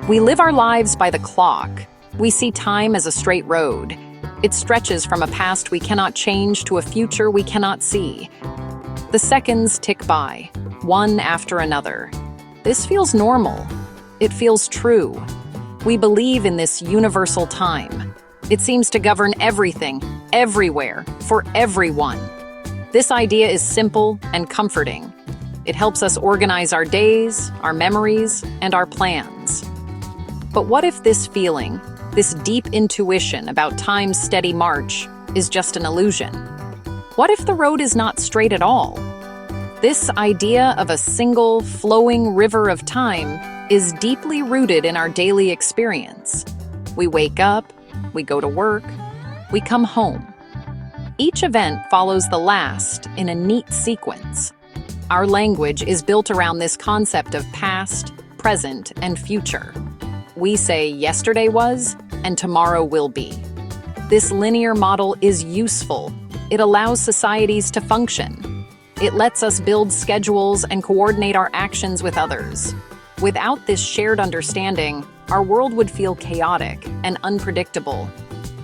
We live our lives by the clock. We see time as a straight road. It stretches from a past we cannot change to a future we cannot see. The seconds tick by, one after another. This feels normal. It feels true. We believe in this universal time. It seems to govern everything, everywhere, for everyone. This idea is simple and comforting. It helps us organize our days, our memories, and our plans. But what if this feeling, this deep intuition about time's steady march, is just an illusion? What if the road is not straight at all? This idea of a single, flowing river of time is deeply rooted in our daily experience. We wake up, we go to work, we come home. Each event follows the last in a neat sequence. Our language is built around this concept of past, present, and future. We say yesterday was, and tomorrow will be. This linear model is useful. It allows societies to function. It lets us build schedules and coordinate our actions with others. Without this shared understanding, our world would feel chaotic and unpredictable.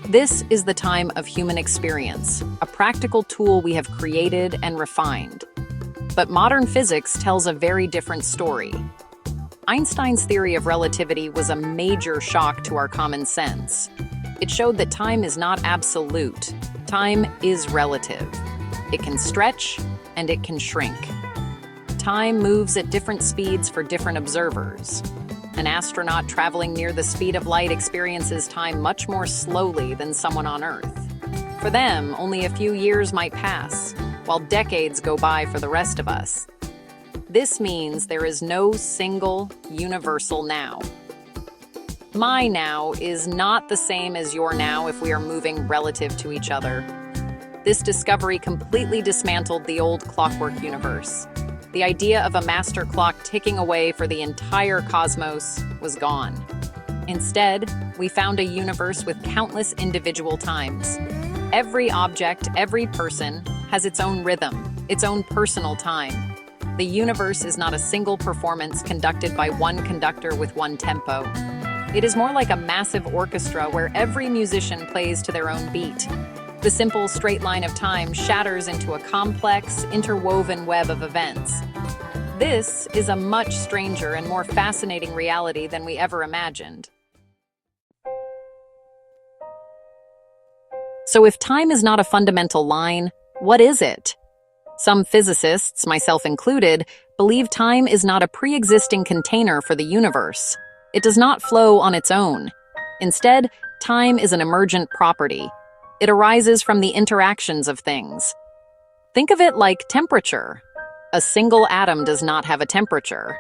This is the time of human experience, a practical tool we have created and refined. But modern physics tells a very different story. Einstein's theory of relativity was a major shock to our common sense. It showed that time is not absolute. Time is relative. It can stretch and it can shrink. Time moves at different speeds for different observers. An astronaut traveling near the speed of light experiences time much more slowly than someone on Earth. For them, only a few years might pass, while decades go by for the rest of us. This means there is no single, universal now. My now is not the same as your now if we are moving relative to each other. This discovery completely dismantled the old clockwork universe. The idea of a master clock ticking away for the entire cosmos was gone. Instead, we found a universe with countless individual times. Every object, every person, has its own rhythm, its own personal time. The universe is not a single performance conducted by one conductor with one tempo. It is more like a massive orchestra where every musician plays to their own beat. The simple straight line of time shatters into a complex, interwoven web of events. This is a much stranger and more fascinating reality than we ever imagined. So if time is not a fundamental line, what is it? Some physicists, myself included, believe time is not a pre-existing container for the universe. It does not flow on its own. Instead, time is an emergent property. It arises from the interactions of things. Think of it like temperature. A single atom does not have a temperature.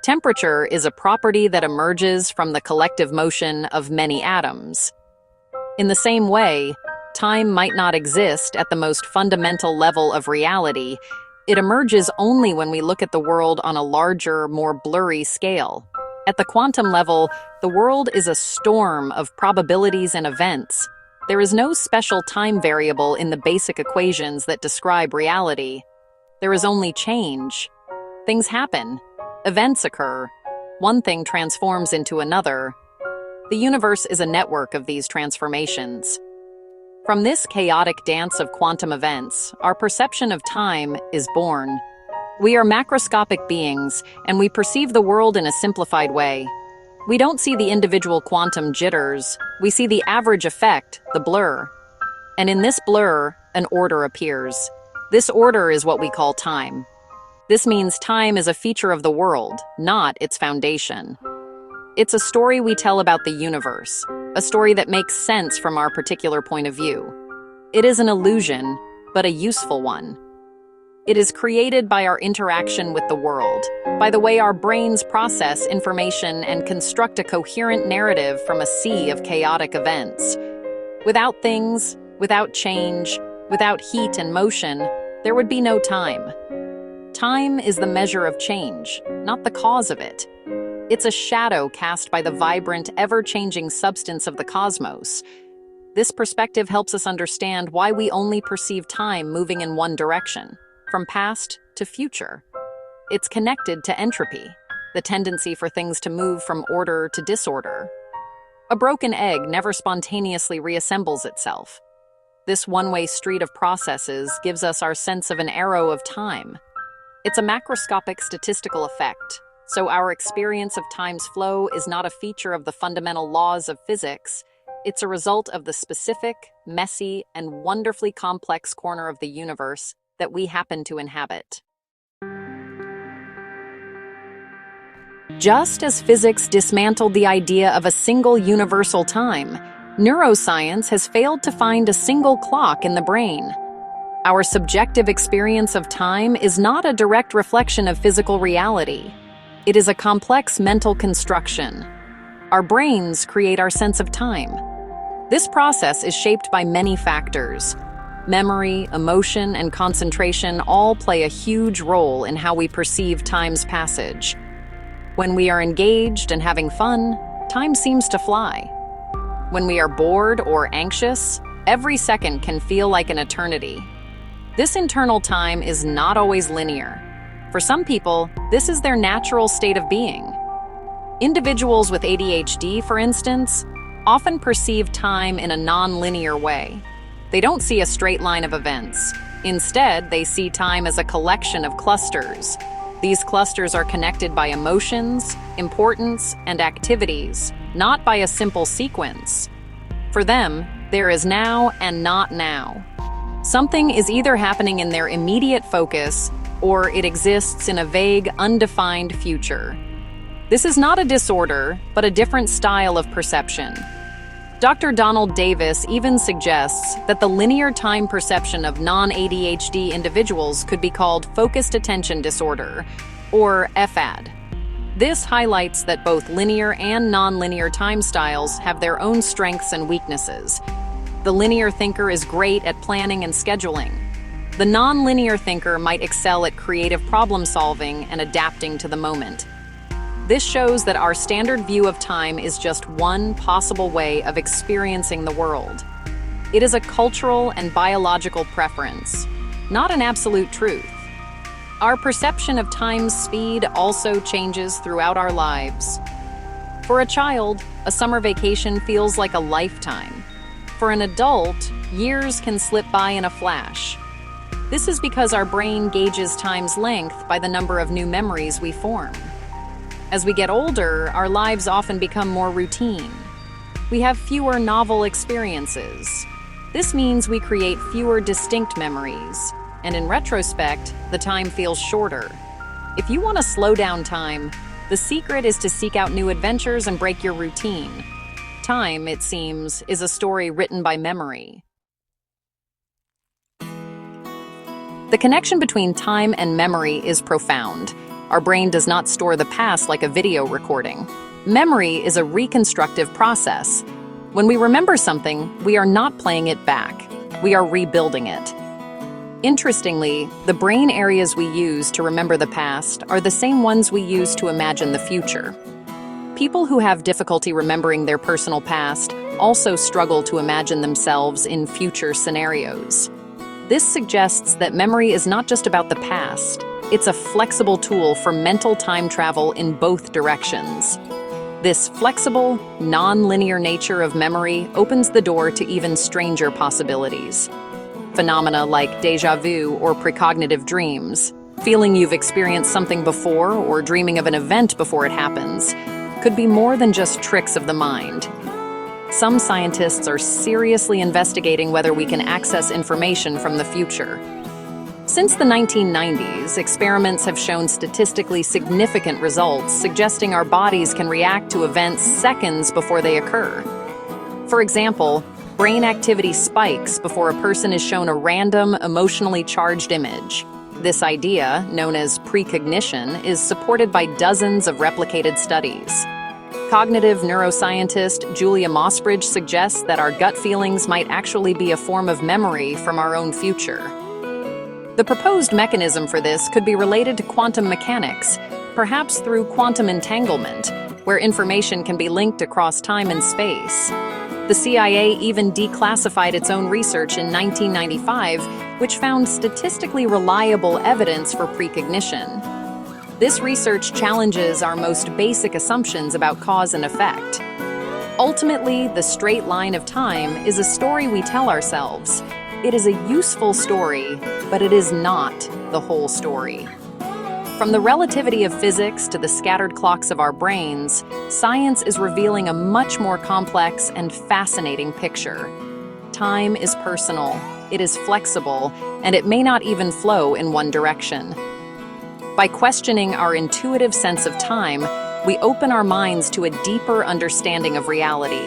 Temperature is a property that emerges from the collective motion of many atoms. In the same way, time might not exist at the most fundamental level of reality. It emerges only when we look at the world on a larger, more blurry scale. At the quantum level, the world is a storm of probabilities and events. There is no special time variable in the basic equations that describe reality. There is only change. Things happen. Events occur. One thing transforms into another. The universe is a network of these transformations. From this chaotic dance of quantum events, our perception of time is born. We are macroscopic beings, and we perceive the world in a simplified way. We don't see the individual quantum jitters, we see the average effect, the blur. And in this blur, an order appears. This order is what we call time. This means time is a feature of the world, not its foundation. It's a story we tell about the universe, a story that makes sense from our particular point of view. It is an illusion, but a useful one. It is created by our interaction with the world, by the way our brains process information and construct a coherent narrative from a sea of chaotic events. Without things, without change, without heat and motion, there would be no time. Time is the measure of change, not the cause of it. It's a shadow cast by the vibrant, ever-changing substance of the cosmos. This perspective helps us understand why we only perceive time moving in one direction, from past to future. It's connected to entropy, the tendency for things to move from order to disorder. A broken egg never spontaneously reassembles itself. This one-way street of processes gives us our sense of an arrow of time. It's a macroscopic statistical effect, so our experience of time's flow is not a feature of the fundamental laws of physics. It's a result of the specific, messy, and wonderfully complex corner of the universe that we happen to inhabit. Just as physics dismantled the idea of a single universal time, neuroscience has failed to find a single clock in the brain. Our subjective experience of time is not a direct reflection of physical reality. It is a complex mental construction. Our brains create our sense of time. This process is shaped by many factors. Memory, emotion, and concentration all play a huge role in how we perceive time's passage. When we are engaged and having fun, time seems to fly. When we are bored or anxious, every second can feel like an eternity. This internal time is not always linear. For some people, this is their natural state of being. Individuals with ADHD, for instance, often perceive time in a non-linear way. They don't see a straight line of events. Instead, they see time as a collection of clusters. These clusters are connected by emotions, importance, and activities, not by a simple sequence. For them, there is now and not now. Something is either happening in their immediate focus, or it exists in a vague, undefined future. This is not a disorder, but a different style of perception. Dr. Donald Davis even suggests that the linear time perception of non-ADHD individuals could be called focused attention disorder, or FAD. This highlights that both linear and non-linear time styles have their own strengths and weaknesses. The linear thinker is great at planning and scheduling. The non-linear thinker might excel at creative problem-solving and adapting to the moment. This shows that our standard view of time is just one possible way of experiencing the world. It is a cultural and biological preference, not an absolute truth. Our perception of time's speed also changes throughout our lives. For a child, a summer vacation feels like a lifetime. For an adult, years can slip by in a flash. This is because our brain gauges time's length by the number of new memories we form. As we get older, our lives often become more routine. We have fewer novel experiences. This means we create fewer distinct memories, and in retrospect, the time feels shorter. If you want to slow down time, the secret is to seek out new adventures and break your routine. Time, it seems, is a story written by memory. The connection between time and memory is profound. Our brain does not store the past like a video recording. Memory is a reconstructive process. When we remember something, we are not playing it back. We are rebuilding it. Interestingly, the brain areas we use to remember the past are the same ones we use to imagine the future. People who have difficulty remembering their personal past also struggle to imagine themselves in future scenarios. This suggests that memory is not just about the past. It's a flexible tool for mental time travel in both directions. This flexible, non-linear nature of memory opens the door to even stranger possibilities. Phenomena like déjà vu or precognitive dreams, feeling you've experienced something before or dreaming of an event before it happens, could be more than just tricks of the mind. Some scientists are seriously investigating whether we can access information from the future. Since the 1990s, experiments have shown statistically significant results suggesting our bodies can react to events seconds before they occur. For example, brain activity spikes before a person is shown a random, emotionally charged image. This idea, known as precognition, is supported by dozens of replicated studies. Cognitive neuroscientist Julia Mossbridge suggests that our gut feelings might actually be a form of memory from our own future. The proposed mechanism for this could be related to quantum mechanics, perhaps through quantum entanglement, where information can be linked across time and space. The CIA even declassified its own research in 1995, which found statistically reliable evidence for precognition. This research challenges our most basic assumptions about cause and effect. Ultimately, the straight line of time is a story we tell ourselves. It is a useful story, but it is not the whole story. From the relativity of physics to the scattered clocks of our brains, science is revealing a much more complex and fascinating picture. Time is personal, it is flexible, and it may not even flow in one direction. By questioning our intuitive sense of time, we open our minds to a deeper understanding of reality.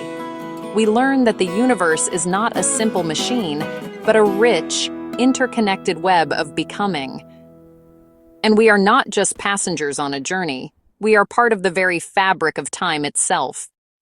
We learn that the universe is not a simple machine, but a rich, interconnected web of becoming. And we are not just passengers on a journey, we are part of the very fabric of time itself.